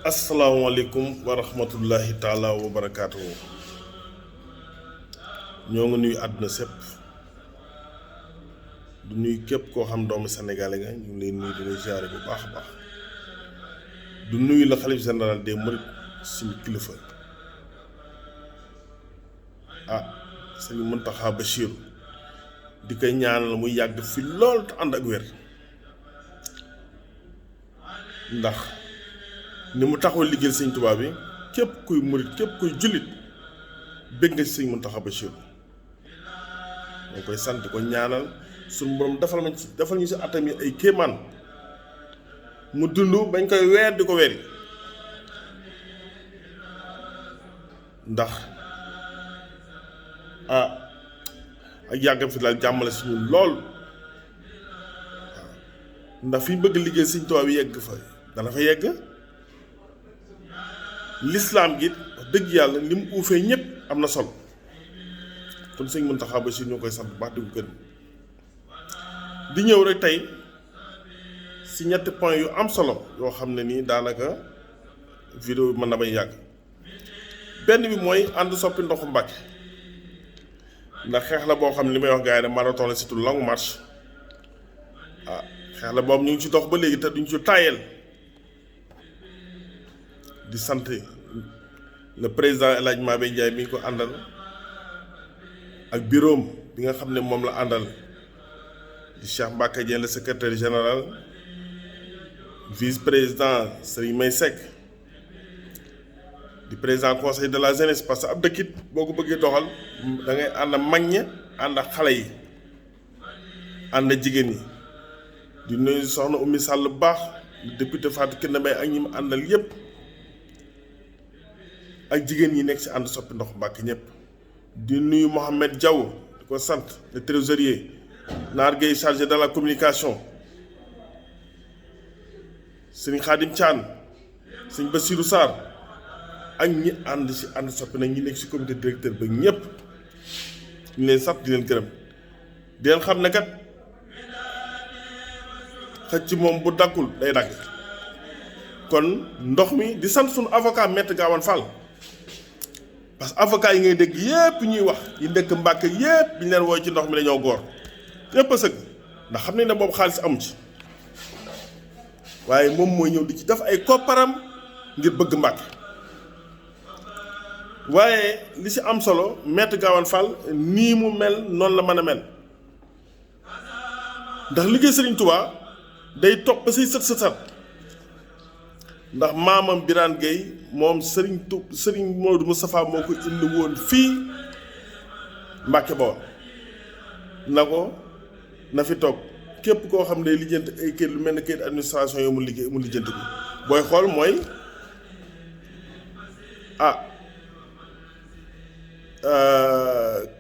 asalaamaaleykum wa rahmatullahi taala wa barakaatu. ñoo ngi nuyu àdduna sépp du nuyu képp koo xam doomu sénégalais nga ñu ngi lay nuyu dina ziare bu baax a baax du nuyu la xalif général des mourides suñu kilifa sëñ Muntaxa Bachir di koy ñaanal muy yàgg fi lool te ànd ak wér ndax ni mu taxaw liggéeyal sëñ Tuubaa bi képp kuy murit képp kuy jullit bëgg nga sëñ Muntaxa Bachir moo koy sant ko ñaanal suñu borom defal ñu si atam yi ay kéemaan mu dund bañ koy weer di ko weeri ndax ak yàggam fi daal jàmmale suñu lool ndax fi ñu bëgg liggéey sëñ Tuubaa bi yegg fa dana fa yegg lislaam gi wax dëgg yàlla li mu uufee ñëpp am na solo kon sëñ Muntaxa Bachir ñoo koy sant bu baax di ko gën di ñëw rek tey si ñetti point yu am solo yoo xam ne nii daanaka vidéo bi mën na bañ yàgg benn bi mooy ànd soppi ndoxu Mbàkke ndax xeex la boo xam ne li may wax gars yi ne marathon la surtout longue marche xeex la boobu ñu ngi ci dox ba léegi te duñ ci tàyyeel di sant le président El Hadj Mabé Ndiaye mi ngi ko àndal ak bureau bi nga xam ne moom la àndal di Cheikh Mbacke Dieng le secrétaire général vice président Serigne May Seck di président conseil de la jeunesse parce que ab dëkkit boo ko bëggee doxal da ngay ànd mag ña ànd ak xale yi ànd jigéen ñi di nuyu soxna Oumy Sall bu baax député Fatou Kiné Mbaye ak ñi mu àndal yépp ak jigéen ñi nekk ci ànd soppi ndox Mbàkke ñëpp di nuyu Mohamed Diaw di ko sant le trésorier Naar Gueye chargé de la communication Serigne Khadim Thian Serigne Bassirou Sarr ak ñi ànd ci ànd soppi nag ñi nekk ci comité directeur ba ñëpp ñu leen sant di leen gërëm di leen xam ne kat xëcc moom bu dakkul day dagg kon ndox mi di sant suñu avocat Maître Gawane Fall parce que avocat yi ngay dégg yépp ñuy wax yi dëkk Mbàkke yépp bi ñu leen wooy ci ndox mi dañoo góor yépp a sëgg ndax xam ne ne boobu xaalis amu ci waaye moom mooy ñëw di ci def ay kopparam ngir bëgg Mbàkke waaye li ci am solo Maître Gawane Fall nii mu mel noonu la mën a mel ndax liggéey Sëriñ Tuubaa day topp ba say sët ndax maamam Birane Gueye moom Serigne Modou Moustapha moo ko indi woon fii Mbàkke Bawol na ko na fi toog képp koo xam ne lijjanti ay kayit lu mel ne kayit administration yoo mu lijjanti ko booy xool mooy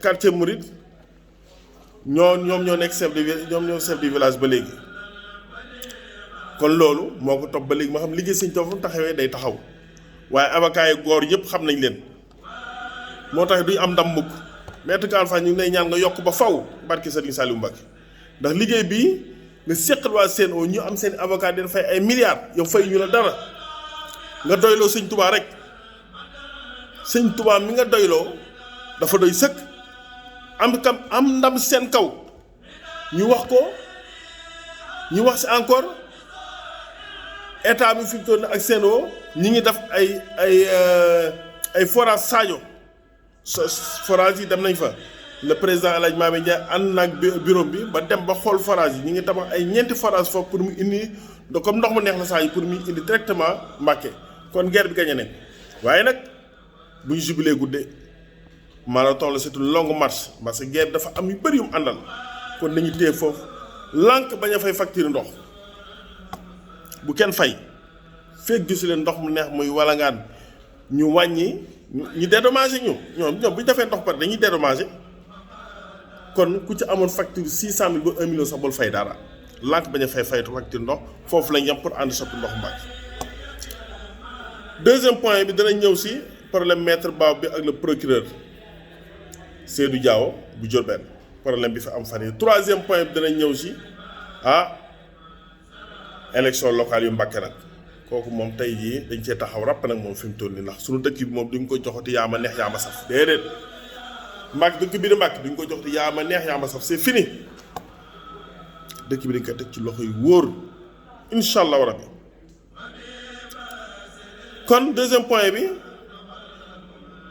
quartier Mouride ñoom ñoo nekk chef de village ba léegi kon loolu moo ko topp ba léegi ma xam liggéey sëñ Tuubaa fu mu taxawee day taxaw waaye avocat yi góor yëpp xam nañ leen moo tax duñ am ndam mukk Maître Gawane Fall ñu ngi lay ñaan nga yokk ba faw barki Serigne Saliou Mbacké ndax liggéey bii nga seqal waa CNO ñu am seen avocat den fay ay milliards yow fay ñu la dara nga doyloo sëñ Tuubaa rek sëñ Tuubaa mi nga doyloo dafa doy sëkk am ndam seen kaw ñu wax ko ñu wax si encore état bi fi mu toll ak CNO ñi ngi def ay forage Sadio forage yi dem nañ fa le président El Hadj Mabé Ndiaye ànd naag bureau bi ba dem ba xool forage yi ñi ngi tabax ay ñeenti forage foofu pour mu indi comme ndox mu neex la saa yi pour mu indi directement Mbàkke kon guerre bi gañe nañ waaye nag bu ñu jubilee guddee marathon la c'est une longue marche parce que guerre dafa am yu bëri yu mu àndal kon nañu téye foofu lànk bañ a fay facture ndox bu kenn fay fekk gisu leen ndox mu neex muy walangaan ñu wàññi ñu dédommagé ñoom bu ñu defee ndox pare dañuy dédommagé kon ku ci amoon facture 600 000 ba 1 million sax bul fay dara lànk bañ a faytu facture ndox foofu lañ yem pour ànd soppi ndox Mbàkke. deuxième point bi dana ñëw si problème maître Babou bi ak le procureur Seydou Diawo bu Diourbel problème bi fi am fan yi troisième point bi dana ñëw si élection locale yu Mbàkke nag kooku moom tey jii dañ cee taxaw ràpp nag moom fi mu toll nii ndax suñu dëkk bi moom duñ ko joxati yaa ma neex yaa ma saf déedéet Mbàkke dëkk bi di Mbàkke duñ ko joxati yaa ma neex yaa ma saf c'est fini dëkk bi dañ koy teg ci loxo yu wóor incha allahu rabbi. kon deuxième point bi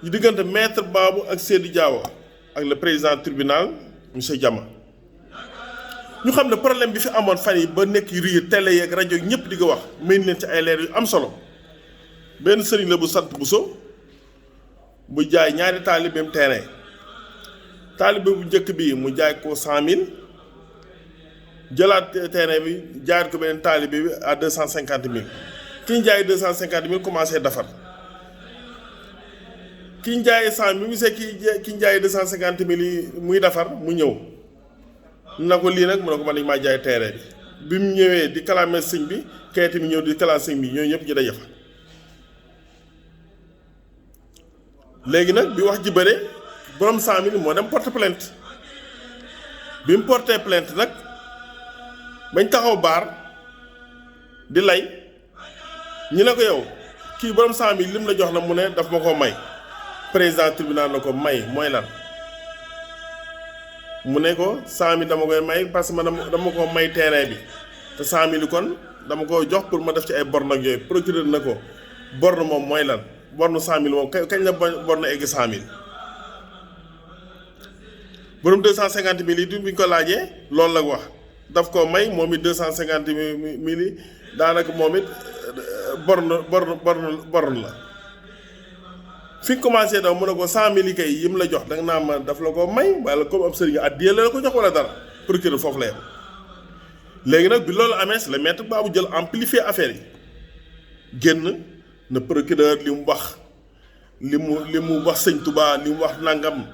ñu diggante maître Babou ak Seydou Diawo ak le président tribunal monsieur Diama ñu xam ne problème bi fi amoon fan yi ba nekk rii télé yeeg rajo ñëpp di ko wax may leen ci ay leer yu am solo benn sëriñ la bu sant Bousso bu jaay ñaari taalibeem terrain taalibe bu njëkk bi mu jaay ko 100 000 jëlaat terrain bi jaayaat ko beneen taalibe bi à 250 000 ki ñu jaayee 250 000 commencé defar ki ñu jaayee 100 000 mu gisee ki ñu jaayee 250 000 yi muy defar mu ñëw na ko lii nag mu ne ko man dañu maa jaay terrain bi mu ñëwee di kalaame sëñ bi kayit mi ñëw di kalaame sëñ bi ñooñu ñëpp ñu daje fa léegi nag bi wax ji bëre borom 100 000 moo dem porte plainte bi mu porté plainte nag bañ taxaw baar di lay ñu ne ko yow kii borom 100 000 lim la jox na mu ne daf ma ko may président tribunal na ko may mooy lan mu ne ko 100 000 dama koy may parce que dama ko may terrain bi te 100 000 kon dama ko jox pour ma def ci ay borne ak yooyu procureur na ko borne moom mooy lan borne 100 000 moom kañ la borne egg 100 000 borom 250 000 yi bi ñu ko laajee loolu la wax daf ko may moom it 250 000 yi daanaka moom it borne la fi nga commencé daw mu ne ko 100 000 yi kay yim la jox da nga naa ma daf la ko may wala comme ab sëriñ addiya la ko jox wala dara procureur foofu la yem léegi nag bi loolu amee si la maître Babou jël amplifier affaire yi génn na procureur li mu wax li mu wax sëñ Touba li mu wax nangam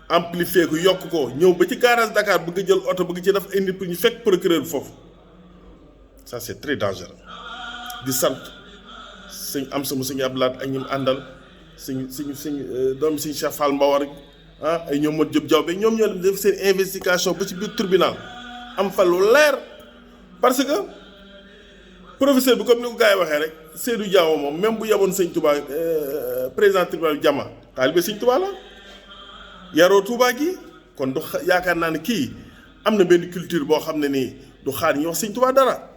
amplifier ko yokk ko ñëw ba ci garage Dakar bëgg jël oto bëgg ci def ay nit pour ñu fekk procureur bi foofu ça c'est très dangereux di sant sëñ am sama sëñ Ablaat ak ñim àndal sëñ doom sëñ Cheikh Fall Mbawar ay ñoom Modou Diop Diaw ñoom ñoo def seen investigation ba ci biir tribunal am fa lu leer parce que professeur bi comme ni ko gars yi waxee rek Seydou Diawo moom même bu yaboon sëñ Touba président tribunal Diama taalibe sëñ Touba la yaroo Touba gi kon du yaakaar naa ne kii am na benn culture boo xam ne nii du xaar ñu wax sëñ Touba dara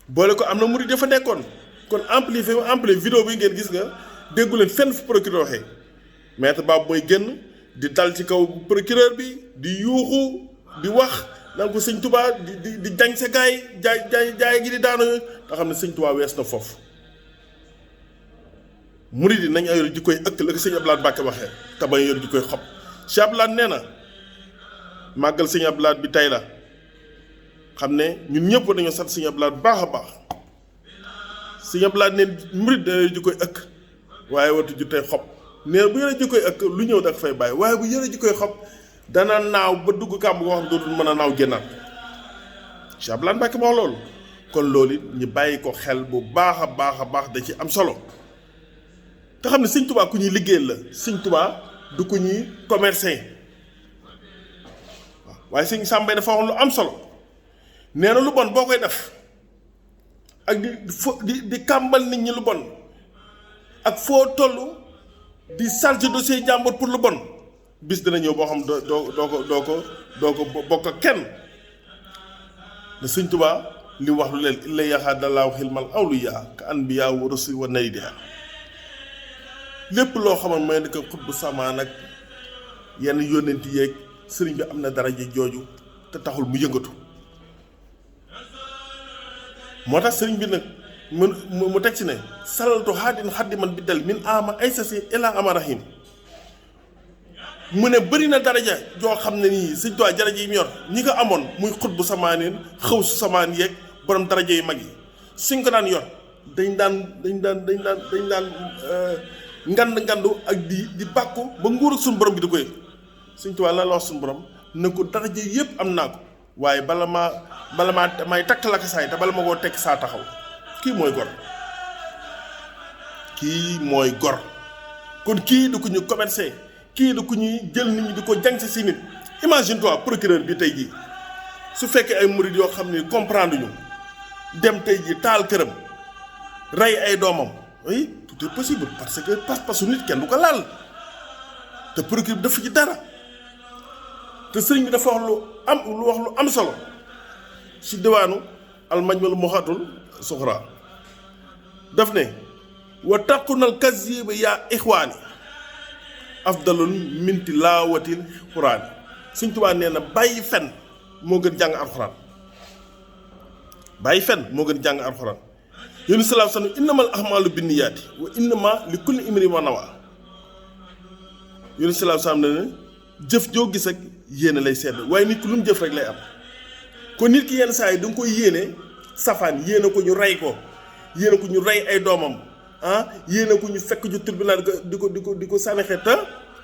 boole ko am na murid dafa nekkoon kon amplifier vidéo bi ngeen gis nga déggu leen fenn fu procureur waxee maître Babou mooy génn di dal ci kaw procureur bi di yuuxu di wax naan ko sëñ Touba di jañ sa gaay jaay gi di daanu nga xam ne sëñ Touba wees na foofu murid yi nañ yor ji koy ëkk la ko sëñ Abdoulaye Mbacke waxee te bañ yor ji koy xob Cheikh Abdoulaye nee na màggal sëñ Abdoulaye bi tey la xam ne ñun ñëpp dañoo sant sëñ Abdoulaye baax a baax sëñ Abdoulaye neen murid dana yor ji koy ëkk waaye watu ju tey xob nee bu yore ji koy ëkk lu ñëw da fay bàyyi waaye bu yore ji koy xob dana naaw ba dugg kàmb goo xam dootul mën a naaw génnaat Cheikh Abdoulaye Mbacke moo loolu kon loolu it ñu bàyyi ko xel bu baax a baax da ci am solo te xam ne sëñ Touba ku ñuy liggéeyal la sëñ Touba du ku ñuy commercer waaw waaye sëñ Sàmbay dafa wax lu am solo nee na lu bon boo koy def ak di kàmbal nit ñi lu bon ak foo toll di charge dossier jàmbur pour lu bon bis dina ñëw boo xam doo ko bokk ak kenn ne sëñ Touba li wax lu leen illa yaxaadalaahu xilmal awliya ka anbiya wa rusul wa naydiha lépp loo xamal mooy ne que xutbu samaan ak yenn yónnenti yeeg sëriñ bi am na daraja jooju te taxul mu yëngatu moo tax sëriñ bi nag mu teg ci ne salaltu xaadin xaddiman bi del min ama ay sasi ila amarahim mu ne bëri na daraja joo xam ne nii sëñ Tuubaa daraja yi mu yor ñi ko amoon muy xutbu samaaneen xëw su samaan yeeg borom daraja yu mag yi suñ ko daan yor dañ daan ngandu ak di bàkku ba nguur ak suñu borom gi di ko yëg Sëñ Tuubaa la wax suñu borom ne ko daraja yëpp am naa ko waaye bala maa may takk la ko saay te bala ma koo tekk saa taxaw. Kii mooy gor, kii mooy gor. kon kii du ko ñu commercé, kii du ko ñuy jël nit ñi di ko jàng si nit. Imagine toi procureur bi tey jii su fekkee ay murid yoo xam ne comprendre ñu dem tey jii taal këram rey ay doomam, oui tout est possible parce que pas-pasu nit kenn du ko laal te procureur dafa ci dara. te sëriñ bi dafa wax lu am solo si diwaanu almajmal muxatul suxra daf ne wa taqunal kaziba yaa ixwaani afdalun min tilaawatil quraani. Sëriñ Tuubaa nee na bàyyi fen moo gën jàng alxuraan, bàyyi fen moo gën jàng alxuraan. yéen sallallahu alayhi wa sallam innamal ahmaalu binniyaati wa innama li kulli imri'in ma nawaa. yéen sallallahu alayhi wa sallam ne jëf joo gis ak yéene lay sedd waaye nit ku lu mu jëf rek lay am. kon nit ki yenn saa yi da nga koy yéene safaan, yéene ko ñu rey ko, yéene ko ñu rey ay doomam yéene ko ñu fekk ju tribunal di ko sànni xeet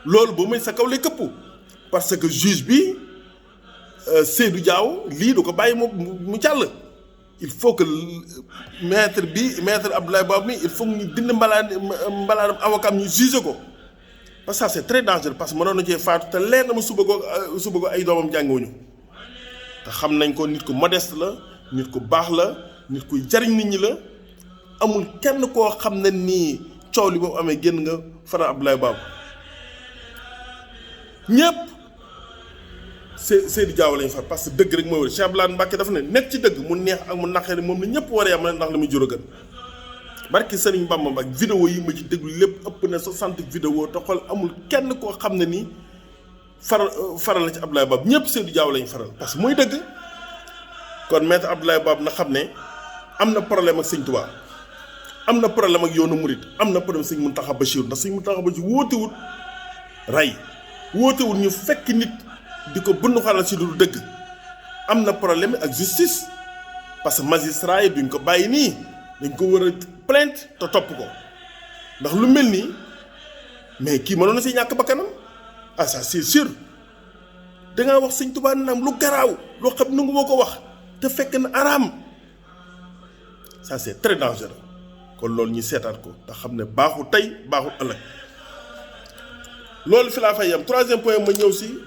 loolu ba muy sa kaw lay këppu parce que juge bi Seydou Diaw lii du ko bàyyi mu jàll. il faut que maître Abdoulaye Babou mi il faut ñu dind mbalaanam avocat ñu juge ko parce que ça c'est très dangereux parce que mënoon na cee faatu te leer na ma suba ko ay doomam jànguwuñu te xam nañ ko nit ku modeste la, nit ku baax la, nit kuy jariñ nit ñi la. amul kenn koo xam ne nii coow li boobu amee génn nga faral Abdoulaye Babou ñëpp Seydou Diaw lañ far parce que dëgg rek mooy wër. Cheikh Abdoulaye Mbacke dafa ne nekk ci dëgg mu neex ak mu naqari moom la ñëpp war a yam ndax la muy jur a gën. barki Sëriñ Bamba ak vidéo yi ma ci déglu lépp ëpp na 60 vidéo te xool amul kenn koo xam ne nii faral la ci Abdoulaye Babou ñëpp Seydou Diaw lañ faral parce que mooy dëgg. kon maître Abdoulaye Babou na xam ne am na problème ak Sëñ Tuubaa, am na problème ak yoonu murit, am na problème Sëñ Muntaxa Bachir ndax Sëñ Muntaxa Bachir wóotewut rey, wóotewut ñu fekk nit di ko bënn xalal si lu dëgg. am na problème ak justice parce que magistrat yi duñ ko bàyyi nii, dañ ko war a plainte te topp ko ndax lu mel nii mais kii mënoon na si ñàkk bakkanam ça c'est sûr. dangaa wax Sëñ Tuubaa naam lu garaaw loo xam nangu moo ko wax te fekk na araam, ça c'est très dangereux. kon loolu ñu seetaat ko te xam ne baaxul tey baaxul ëllëg. loolu fi laa fay yam. troisième point ma ñëw si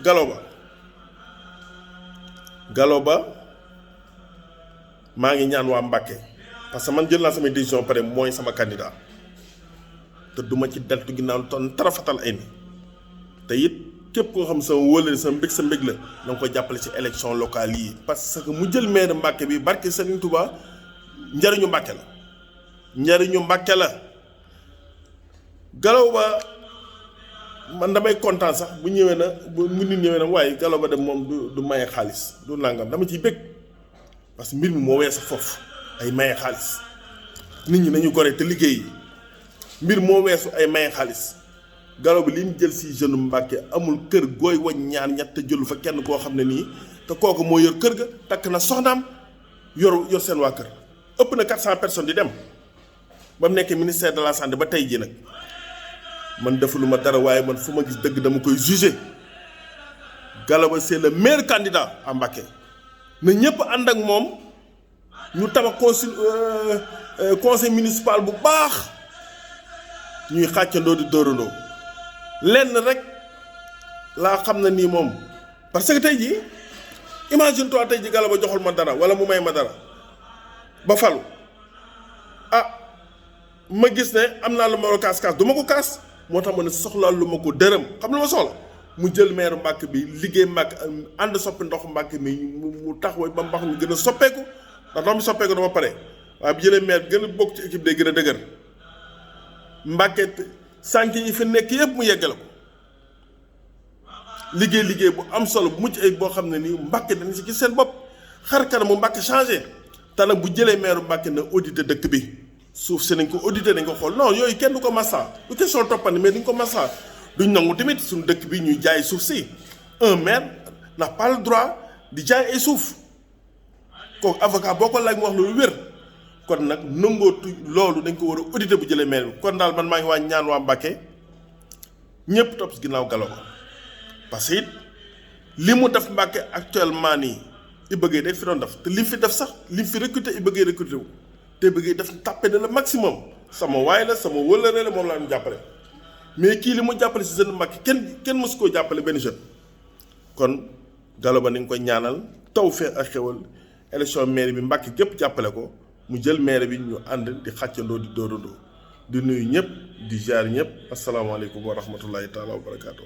Gallo Ba maa ngi ñaan waa Mbàkke parce que man jël naa samay décision pare mooy sama candidat te duma ci deltu ginnaaw ton tarafatal ay ni te it képp koo xam sama wóolale sa mbég la na nga ko jàppale ci élection locale yi parce que mu jël maire Mbàkke bi barke Serigne Touba njariñu Mbàkke la Gallo Ba man damay kontaan sax bu ñëwee na bu nit ñëwee na waaye Gallo Ba dem moom du maye xaalis du nangam dama ciy bëgg parce que mbir mi moo weesu foofu ay maye xaalis nit ñi nañu gore te liggéey mbir moo weesu ay maye xaalis. Gallo Ba li mu jël si jeune Mbàkke amul kër gooy wañ ñaar ñett te jëlu fa kenn koo xam ne nii te kooku moo yor kër ga takk na soxnaam yor seen waa kër ëpp na 400 personnes di dem ba mu nekkee ministère de la santé ba tey jii nag man defuluma dara waaye man fu ma gis dëgg dama koy juger. Gallo Ba c'est le meilleur candidat à Mbacké na ñëpp ànd ak moom ñu tabax conseil municipal bu baax ñuy xàccandoo di dóorandoo. lenn rek laa xam na nii moom parce que tey jii imagine toi tey jii Gallo Ba joxul ma dara wala mu may ma dara ba falu ma gis ne am naa lu ma war a kaas du ma ko kaas moo tax ma ne soxlaa lu ma ko dërëm xam lu ma soxla mu jël maire Mbàkke bi liggéey Mbàkke ànd soppi ndox Mbàkke mi mu taxaw ba mbax mi gën a soppeeku ndax ndox mi soppeeku dama pare waaye bu jëlee maire gën a bokk ci équipe day gën a dëgër Mbàkke sànq yi fi nekk yëpp mu yeggale ko liggéey bu am solo bu mucc ay boo xam ne nii Mbàkke dañ si gis seen bopp xar kanamu Mbàkke changé te nag bu jëlee maire Mbàkke na audité dëkk bi suuf si nañ ko audité dañ ko xool non yooyu kenn du ko massa du question toppandi mais duñ ko massa duñ nangu tamit suñu dëkk bi ñuy jaay suuf si un maire n'a pas le droit di jaay ay suuf kooku avocat boo ko laaj mu wax loolu wér kon nag nangootu loolu dañ ko war a audité bu jëlee maire bi kon daal man maa ngi waa ñaan waa Mbàkke ñëpp topp si ginnaaw Gallo Ba parce que it li mu def Mbàkke actuellement nii Iba Gueye day fi doon def te li fi def sax li fi recruter Iba Gueye recruter wu te Iba Gueye def tàppe de le maximum sama waay la sama wëllëre la moom laa ñu jàppale mais kii li mu jàppale si jeune Mbàkke kenn mësu koo jàppale benn jeune. kon Gallo Ba ni nga koy ñaanal tawfeex ak xewal élection maire bi Mbàkke gépp jàppale ko mu jël maire bi ñu ànd di xàccandoo di dóorandoo di nuyu ñëpp di jaar ñëpp asalaamaaleykum wa rahmatullahi taala wa barakaatu.